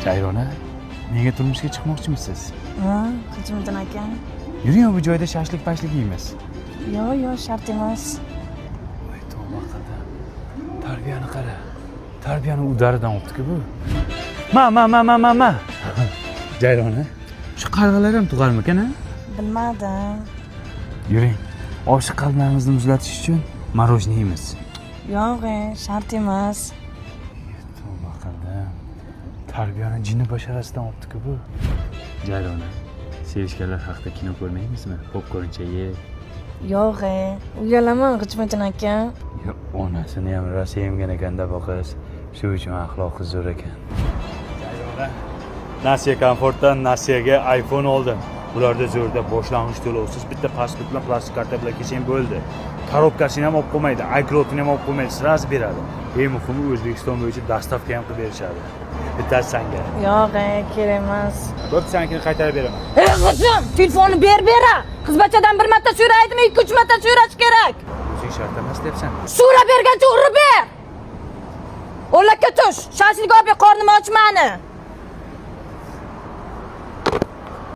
Jayrona, menga turmushga chiqmoqchimisiz? Ha, Qilichmuddin aka. Yuring, bu joyda shashlik-pashlik yeymiz. Yo'q, shart emas. Voy, tavba qildi. Tarbiyani qara. Tarbiyani udaridan o'tdi-ku bu. Ma. Jayrona, shu qarg'alar ham tug'armikan-a? Bilmadim. Yuring, oshiq qalblarimizni muzlatish uchun marojniy yeymiz. Yo'q, shart emas. Tavba qildim. Tarbiyani jinni basharasidan o'tdi-ku bu. Jayrona, sevishganlar haqida kino ko'rmaymizmi? Popkorncha ye. Yo'q, uyalaman Qilichmuddin aka. Onasini ham rosa emgan ekanda bu qiz. Shu uchun axloqi zo'r ekan. Jayrona, Nasiya Komfortdan Nasiyaga iPhone oldim. Bularda zo'rda boshlang'ich to'lovsiz bitta pasport bilan plastik karta bilan kelsang bo'ldi. Korobkasini ham olib qo'ymaydi, iCloud'ini ham olib qo'ymaydi, sraz beradi. Eng muhimi O'zbekiston bo'yicha dostavka ham qilib berishadi. Bittasi senga. Yo'q, kerak emas. Bo'pti, senikini qaytarib beraman. Qizim, telefonni bera. Qizbachadan bir marta so'raydimi, 2-3 marta so'rash kerak. O'zing shart emas debsan. So'rab bergancha urib ber. O'lakka tush, shashlik olib qornim ochmani.